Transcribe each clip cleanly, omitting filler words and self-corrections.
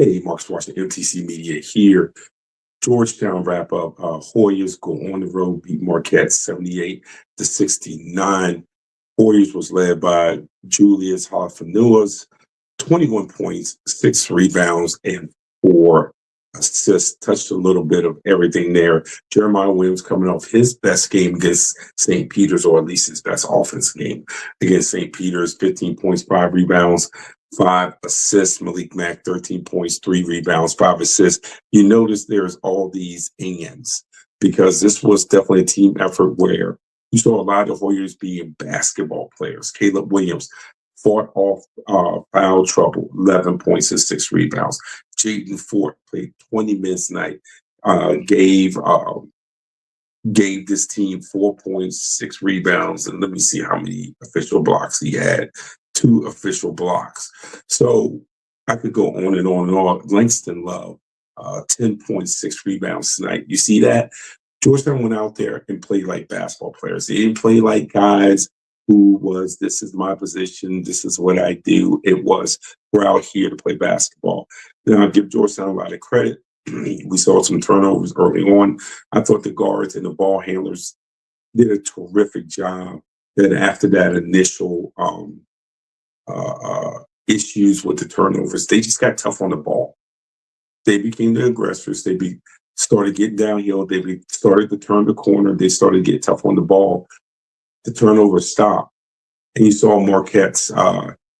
Hey, Mark's watching MTC Media here. Georgetown wrap up. Hoyas go on the road, beat Marquette 78-69. Hoyas was led by Julius Halafanuas, 21 points, 6 rebounds, and 4 assists. Touched a little bit of everything there. Jeremiah Williams coming off his best game against St. Peter's, or at least his best offense game against St. Peter's. 15 points, 5 rebounds, 5 assists. Malik Mack, 13 points, 3 rebounds, 5 assists. You notice there's all these ands because this was definitely a team effort where you saw a lot of Warriors being basketball players. Caleb Williams fought off foul trouble, 11 points and 6 rebounds. Jaden Ford played 20 minutes tonight, gave this team 4 points, 6 rebounds, and let me see how many official blocks he had. 2 official blocks. So I could go on and on and on. Langston Love, 10 points, 6 rebounds tonight. You see that? Georgetown went out there and played like basketball players. They didn't play like guys who was, this is my position, this is what I do. It was, we're out here to play basketball. Now, I give Georgetown a lot of credit. We saw some turnovers early on. I thought the guards and the ball handlers did a terrific job. Then after that initial issues with the turnovers, they just got tough on the ball. They became the aggressors. They started getting downhill. They started to turn the corner. They started to get tough on the ball. The turnovers stopped. And you saw Marquette's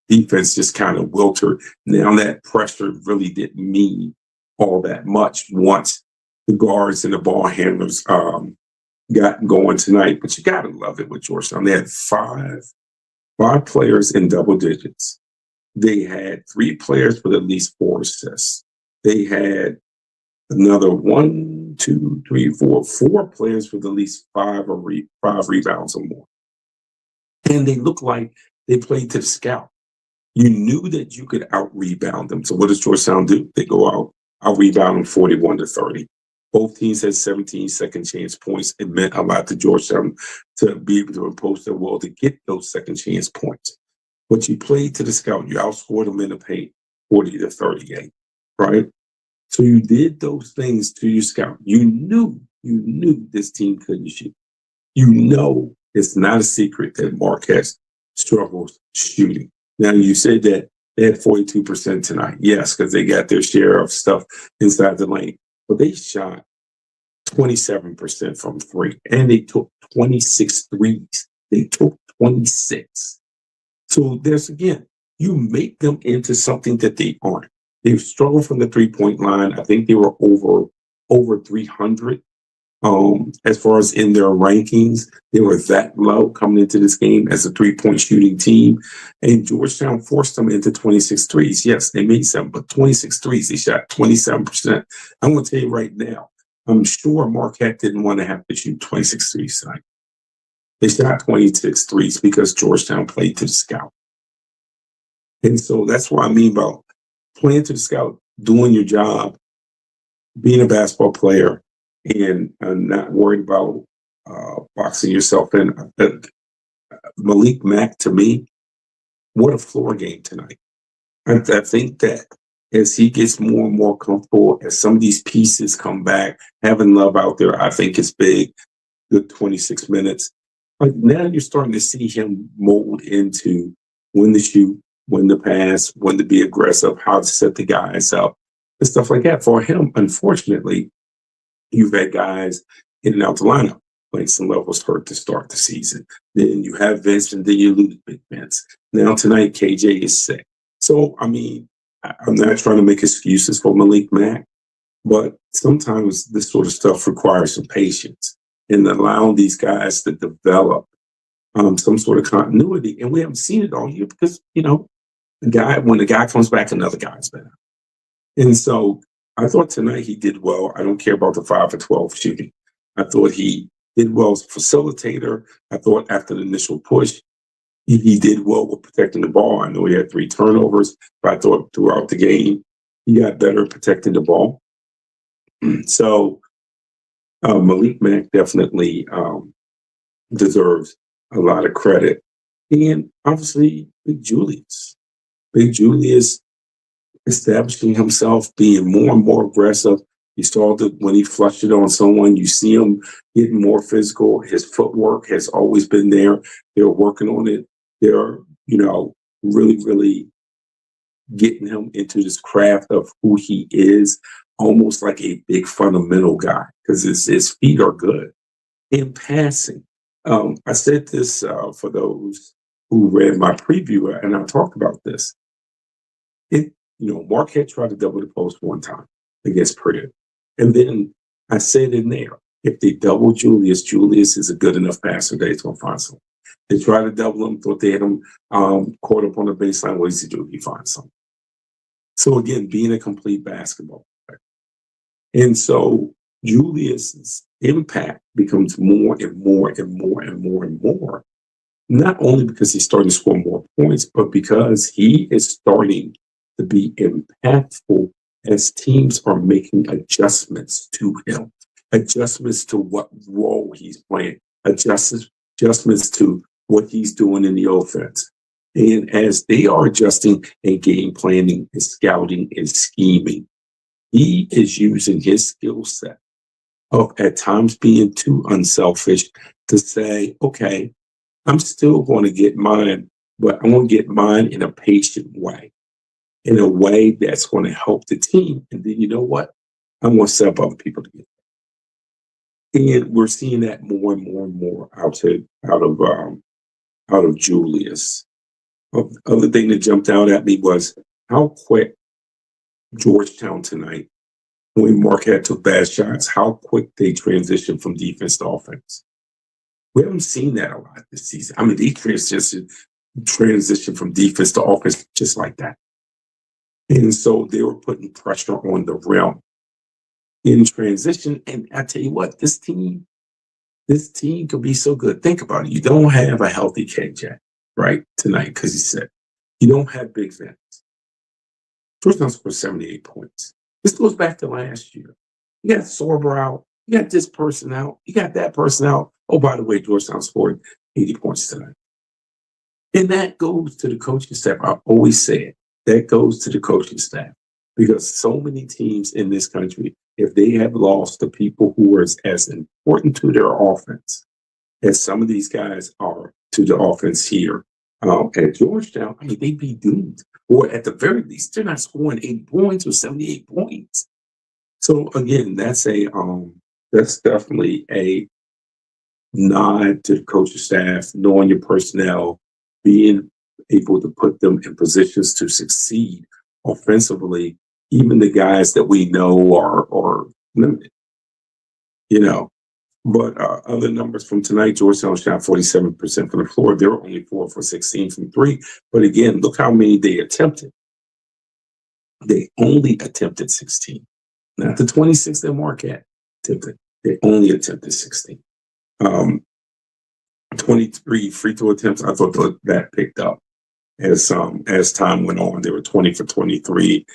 defense just kind of wilted. Now that pressure really didn't mean all that much once the guards and the ball handlers got going tonight. But you got to love it with Georgetown. They had five players in double digits. They had 3 players with at least 4 assists. They had another 4 players with at least 5 rebounds or more. And they looked like they played to the scout. You knew that you could out-rebound them. So what does Georgetown do? They go out-rebound them 41-30. Both teams had 17 second chance points. It meant a lot to Georgetown to be able to impose their will to get those second chance points. But you played to the scout. You outscored them in the paint 40-38, right? So you did those things to your scout. You knew this team couldn't shoot. You know it's not a secret that Marquette struggles shooting. Now, you said that they had 42% tonight. Yes, because they got their share of stuff inside the lane. But they shot 27% from 3, and they took 26 threes. They took 26. So there's, again, you make them into something that they aren't. They've struggled from the 3-point line. I think they were over 300 as far as in their rankings. They were that low coming into this game as a 3-point shooting team. And Georgetown forced them into 26 threes. Yes, they made 7, but 26 threes, they shot 27%. I'm going to tell you right now, I'm sure Marquette didn't want to have to shoot 26 threes tonight. They shot 26 threes because Georgetown played to the scout. And so that's what I mean about playing to the scout, doing your job, being a basketball player, and not worried about boxing yourself in. Malik Mack, to me, what a floor game tonight. I think that as he gets more and more comfortable, as some of these pieces come back, having Love out there, I think is big. Good 26 minutes. Like now you're starting to see him mold into when to shoot, when to pass, when to be aggressive, how to set the guys up, and stuff like that. For him, unfortunately, you've had guys in and out the lineup. Langston Love was hurt to start the season. Then you have Vince, and then you lose Big Vince. Now tonight, KJ is sick. So, I mean, I'm not trying to make excuses for Malik Mack, but sometimes this sort of stuff requires some patience and allowing these guys to develop some sort of continuity. And we haven't seen it all year because, when the guy comes back, another guy's better. And so I thought tonight he did well. I don't care about the 5 for 12 shooting. I thought he did well as a facilitator. I thought after the initial push, he did well with protecting the ball. I know he had 3 turnovers, but I thought throughout the game, he got better at protecting the ball. So Malik Mack definitely deserves a lot of credit. And obviously, Big Julius establishing himself, being more and more aggressive. You saw that when he flushed it on someone, you see him getting more physical. His footwork has always been there. They're working on it. They're, really, really getting him into this craft of who he is, almost like a big fundamental guy, because his feet are good. In passing, I said this for those who read my preview, and I talked about this. Marquette tried to double the post one time against Purdue. And then I said in there, if they double Julius, Julius is a good enough passer that he's going to find something. They tried to double him, thought they had him caught up on the baseline. What does he do? He finds something. So again, being a complete basketball player. And so Julius's impact becomes more and more and more and more and more, not only because he's starting to score more points, but because he is starting to be impactful as teams are making adjustments to him, adjustments to what role he's playing, adjustments to what he's doing in the offense. And as they are adjusting and game planning and scouting and scheming, he is using his skill set of at times being too unselfish to say, okay, I'm still going to get mine, but I'm going to get mine in a patient way, in a way that's going to help the team. And then you know what? I'm going to set up other people to get there. And we're seeing that more and more and more out of Julius. The other thing that jumped out at me was how quick Georgetown tonight, when Marquette took bad shots, how quick they transitioned from defense to offense. We haven't seen that a lot this season. I mean, they transition from defense to offense just like that. And so they were putting pressure on the rim in transition. And I tell you what, this team could be so good. Think about it. You don't have a healthy KJ, right, tonight, because he said you don't have big fans. Georgetown scored 78 points. This goes back to last year. You got Sorber out. You got this person out. You got that person out. Oh, by the way, Georgetown scored 80 points tonight. And that goes to the coaching staff. I always say it. That goes to the coaching staff. Because so many teams in this country, if they have lost the people who are as important to their offense as some of these guys are to the offense here at Georgetown, I mean, they'd be doomed. Or at the very least, they're not scoring 80 points or 78 points. So again, that's definitely a nod to the coaching staff, knowing your personnel, being able to put them in positions to succeed offensively, even the guys that we know are limited, But other numbers from tonight, Georgetown shot 47% from the floor. They were only 4 for 16 from three. But again, look how many they attempted. They only attempted 16. Not the 26 that Marquette attempted. They only attempted 16. 23 free throw attempts. I thought that picked up as time went on. They were 20 for 23.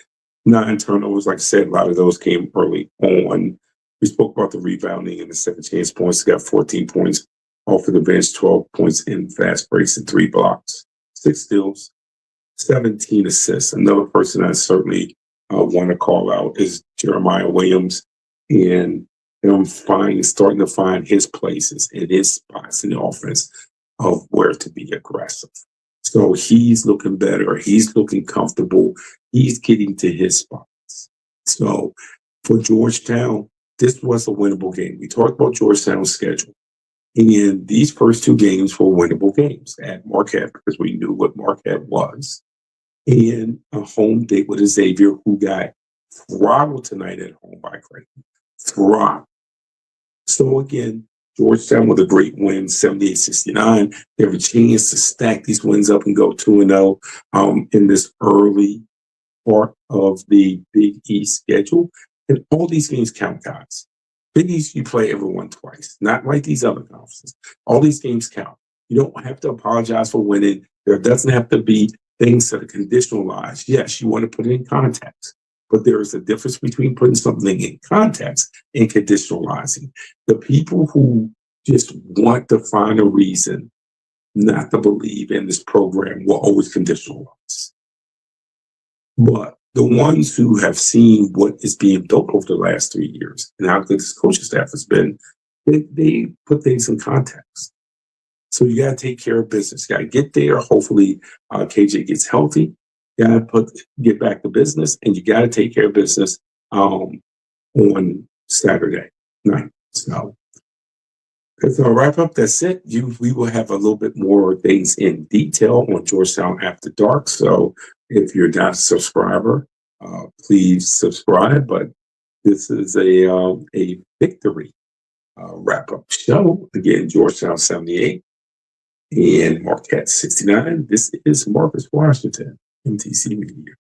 9 turnovers. Like I said, a lot of those came early on. We spoke about the rebounding and the second chance points. They got 14 points off of the bench, 12 points in fast breaks and 3 blocks, 6 steals, 17 assists. Another person I certainly want to call out is Jeremiah Williams, and starting to find his places and his spots in the offense of where to be aggressive. So he's looking better. He's looking comfortable. He's getting to his spots. So for Georgetown, this was a winnable game. We talked about Georgetown's schedule. And these first 2 games were winnable games at Marquette because we knew what Marquette was. And a home date with Xavier, who got throttled tonight at home by Creighton. Throttled. So again, Georgetown with a great win, 78-69. They have a chance to stack these wins up and go 2-0 in this early part of the Big East schedule. And all these games count, guys. Big East, you play everyone twice, not like these other conferences. All these games count. You don't have to apologize for winning. There doesn't have to be things that are conditionalized. Yes, you want to put it in context, but there is a difference between putting something in context and conditionalizing. The people who just want to find a reason not to believe in this program will always conditionalize. But the ones who have seen what is being built over the last 3 years and how good this coaching staff has been, they put things in context. So you got to take care of business. You got to get there. Hopefully, KJ gets healthy. You got to get back to business, and you got to take care of business on Saturday night. So that's our wrap up. That's it. We will have a little bit more things in detail on Georgetown After Dark. So if you're not a subscriber, please subscribe. But this is a victory wrap up show. Again, Georgetown 78 and Marquette 69. This is Marcus Washington, MTC Media.